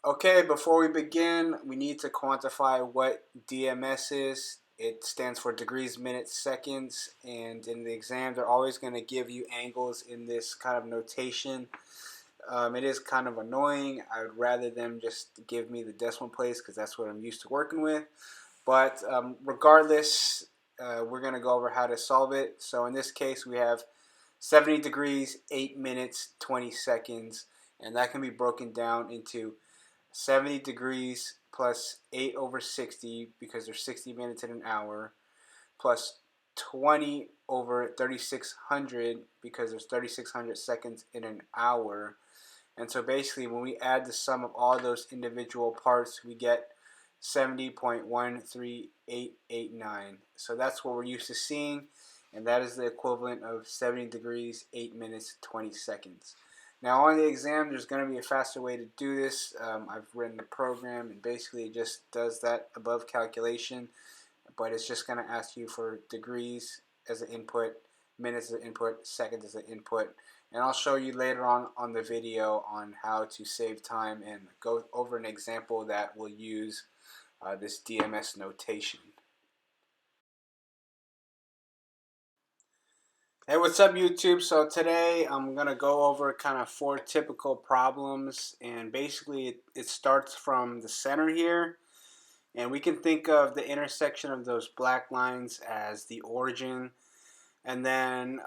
Okay, before we begin, we need to quantify what DMS is. It stands for degrees, minutes, seconds, and in the exam, they're always going to give you angles in this kind of notation. It is kind of annoying. I would rather them just give me the decimal place because that's what I'm used to working with. But regardless, we're going to go over how to solve it. So in this case, we have 70 degrees, 8 minutes, 20 seconds, and that can be broken down into 70 degrees plus 8 over 60 because there's 60 minutes in an hour, plus 20 over 3600 because there's 3600 seconds in an hour. And so basically when we add the sum of all those individual parts, we get 70.13889. So that's what we're used to seeing, and that is the equivalent of 70 degrees, 8 minutes, 20 seconds. Now on the exam, there's going to be a faster way to do this. I've written the program, and basically it just does that above calculation, but it's just going to ask you for degrees as an input, minutes as an input, seconds as an input. And I'll show you later on the video on how to save time and go over an example that will use this DMS notation. Hey, what's up YouTube? So today I'm going to go over kind of 4 typical problems, and basically it starts from the center here, and we can think of the intersection of those black lines as the origin, and then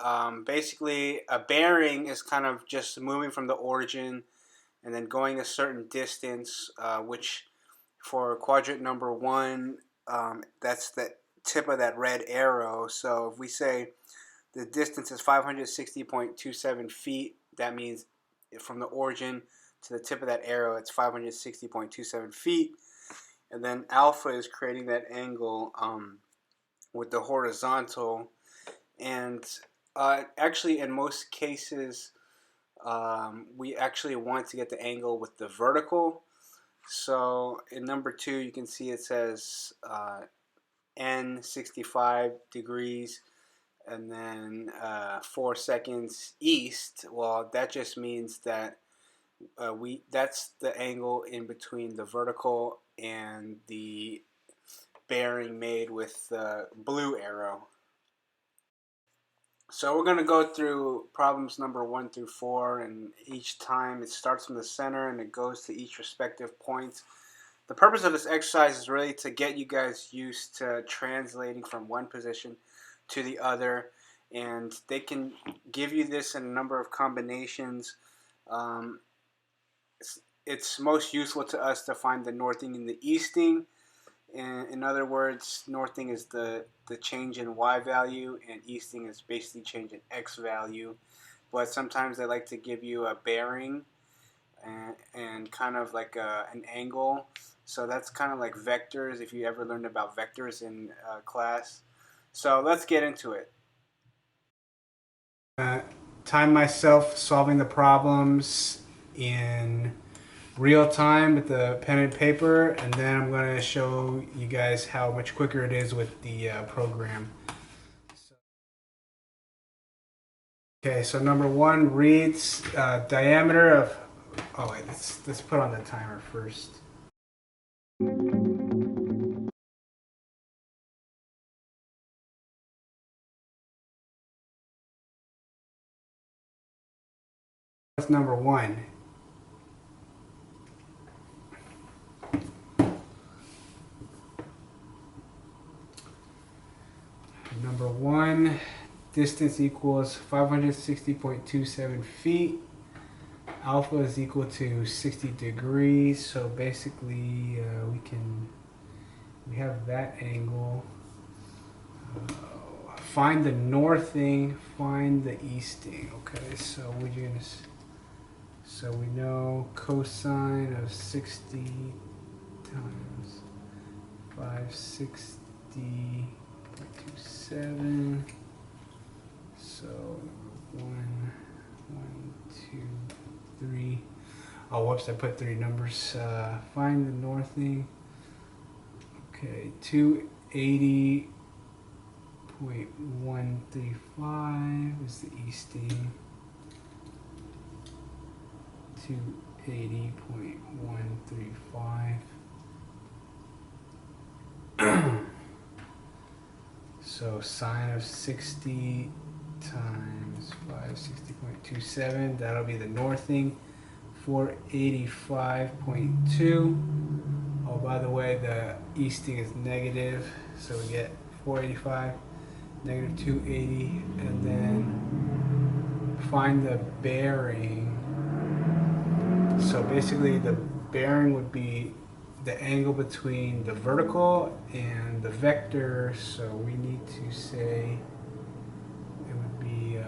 basically a bearing is kind of just moving from the origin and then going a certain distance, which for quadrant number 1, that's the tip of that red arrow. So if we say the distance is 560.27 feet, that means from the origin to the tip of that arrow, it's 560.27 feet. And then alpha is creating that angle with the horizontal. And actually, in most cases, we actually want to get the angle with the vertical. So in number 2, you can see it says N 65 degrees and then 4 seconds east. Well, that just means that that's the angle in between the vertical and the bearing made with the blue arrow. So we're going to go through problems number 1 through 4, and each time it starts from the center and it goes to each respective point. The purpose of this exercise is really to get you guys used to translating from one position to the other, and they can give you this in a number of combinations. It's most useful to us to find the northing and the easting. In other words, northing is the change in y value, and easting is basically change in x value. But sometimes they like to give you a bearing and kind of like an angle. So that's kind of like vectors, if you ever learned about vectors in class. So let's get into it. Time myself solving the problems in real time with the pen and paper, and then I'm going to show you guys how much quicker it is with the program. Okay, so number 1 reads diameter of, oh wait, let's put on the timer first. That's number 1. Number 1, distance equals 560.27 feet. Alpha is equal to 60 degrees. So basically, we have that angle. Find the northing, find the easting. Okay, so we know cosine of 60 times 560.27. So 1, 2, 3. Oh, whoops! I put 3 numbers. Find the northing. Okay, 280.135 is the easting. 280.135 So sine of 60 times 560.27, that'll be the northing, 485.2. Oh, by the way, the easting is negative, so we get 485, negative 280, and then find the bearing. So basically the bearing would be the angle between the vertical and the vector, so we need to say it would be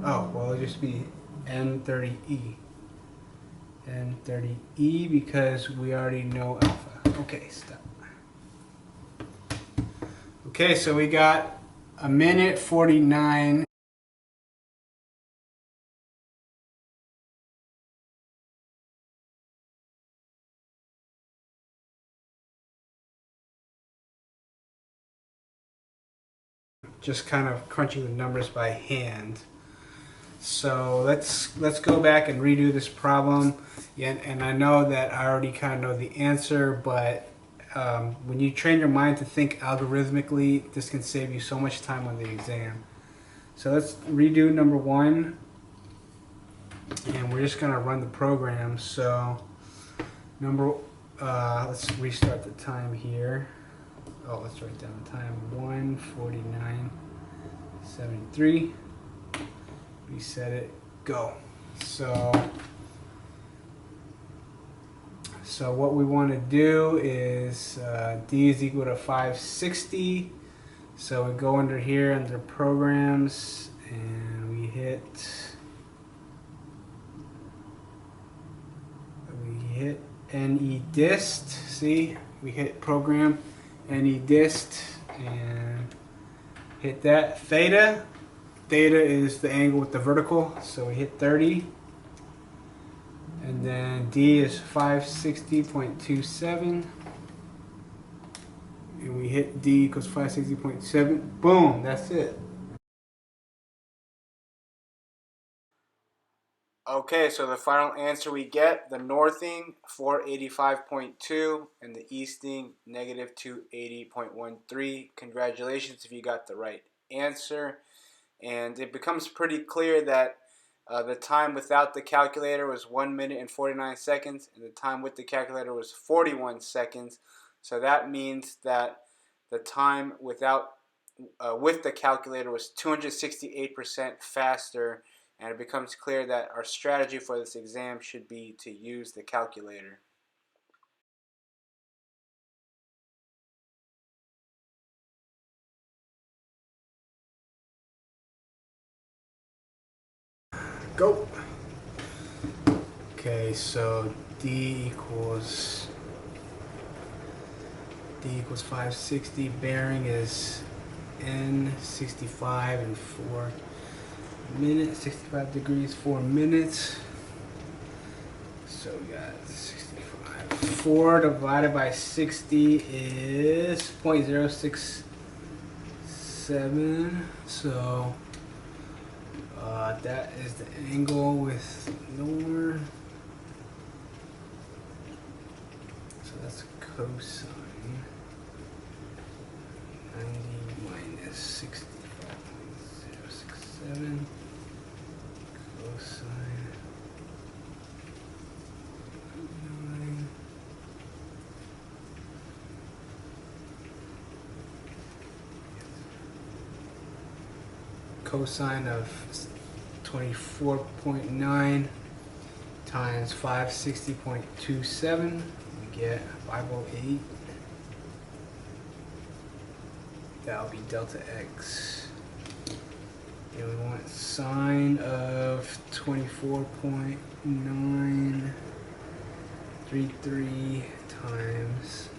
oh, well, it'll just be N30E. N30E, because we already know alpha. Okay, stop. Okay, so we got a minute 49. Just kind of crunching the numbers by hand. So let's go back and redo this problem. Yeah, and I know that I already kind of know the answer, but when you train your mind to think algorithmically, this can save you so much time on the exam. So let's redo number one, and we're just gonna run the program. So let's restart the time here. Oh, let's write down the time, 1:49:73. Reset it, go. So what we want to do is D is equal to 560. So we go under here under programs and we hit NCEES. See, we hit program NCEES and hit that. Theta is the angle with the vertical, so we hit 30. And then D is 560.27. And we hit D equals 560.7. Boom, that's it. Okay, so the final answer we get, the northing 485.2 and the easting negative 280.13. Congratulations if you got the right answer. And it becomes pretty clear that the time without the calculator was 1 minute and 49 seconds, and the time with the calculator was 41 seconds. So that means that the time with the calculator was 268% faster, and it becomes clear that our strategy for this exam should be to use the calculator. Go. Okay, so D equals 560. Bearing is N65 and 4 minutes. 65 degrees, 4 minutes. So we got 65. 4 divided by 60 is 0.067. So that is the angle with north. So that's cosine 90 minus 65.067 cosine 9. Cosine of 24.9 times 560.27, we get 508. That'll be delta x. And we want sine of 24.933 times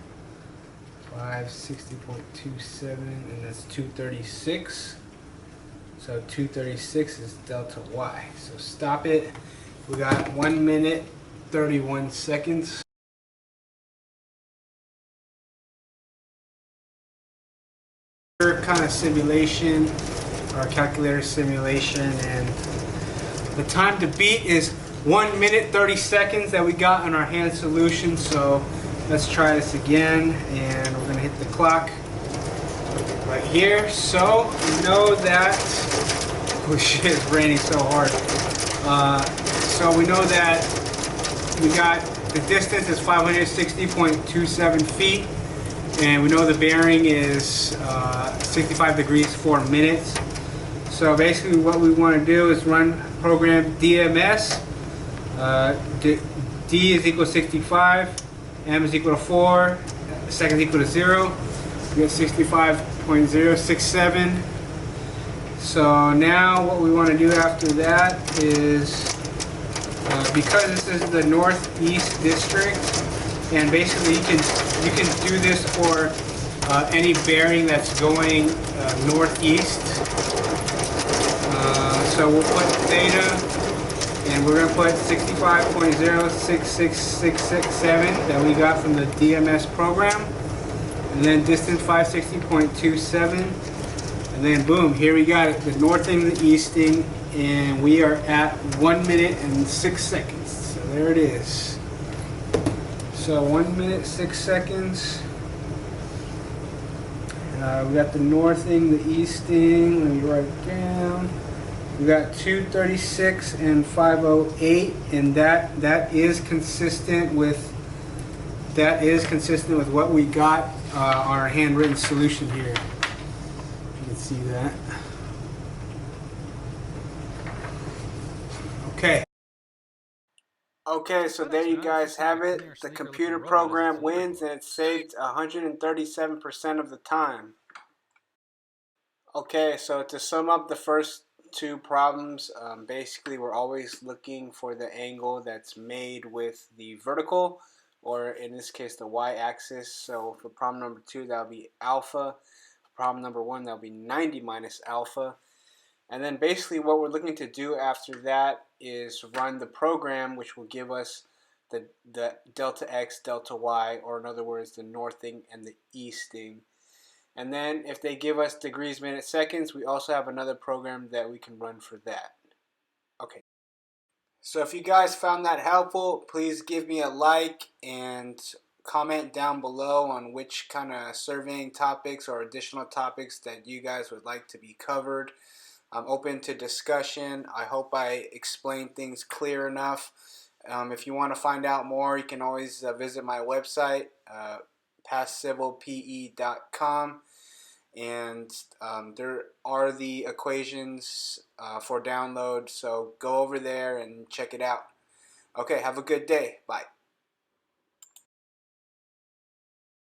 560.27, and that's 236. So 236 is delta y. So stop it. We got 1 minute 31 seconds. Kind of simulation, or calculator simulation, and the time to beat is 1 minute 30 seconds that we got on our hand solution. So let's try this again, and we're going to hit the clock. right here. So we know that, oh shit, it's raining so hard. So we know that we got the distance is 560.27 feet, and we know the bearing is 65 degrees 4 minutes. So basically what we want to do is run program DMS. D is equal to 65, M is equal to 4, second is equal to 0. We get 65.067. So now what we want to do after that is, because this is the northeast district, and basically you can do this for any bearing that's going northeast. So we'll put theta, and we're going to put 65.06667 that we got from the DMS program, and then distance 560.27, and then boom, here we got it, the northing and the easting, and we are at 1 minute and 6 seconds. So there it is. So 1 minute 6 seconds. We got the northing, the easting. Let me write it down. We got 236 and 508, and that is consistent with what we got on our handwritten solution here. You can see that. Okay, so there you guys have it. The computer program wins, and it saved 137% of the time. Okay, so to sum up the first two problems, basically we're always looking for the angle that's made with the vertical, or in this case the y-axis. So for problem number 2, that'll be alpha. Problem number 1, that'll be 90 minus alpha. And then basically what we're looking to do after that is run the program, which will give us the delta x, delta y, or in other words, the northing and the easting. And then if they give us degrees, minutes, seconds, we also have another program that we can run for that. Okay. So if you guys found that helpful, please give me a like and comment down below on which kind of surveying topics or additional topics that you guys would like to be covered. I'm open to discussion. I hope I explained things clear enough. If you want to find out more, you can always visit my website, passcivilpe.com, and there are the equations for download, so go over there and check it out. Okay, have a good day. Bye.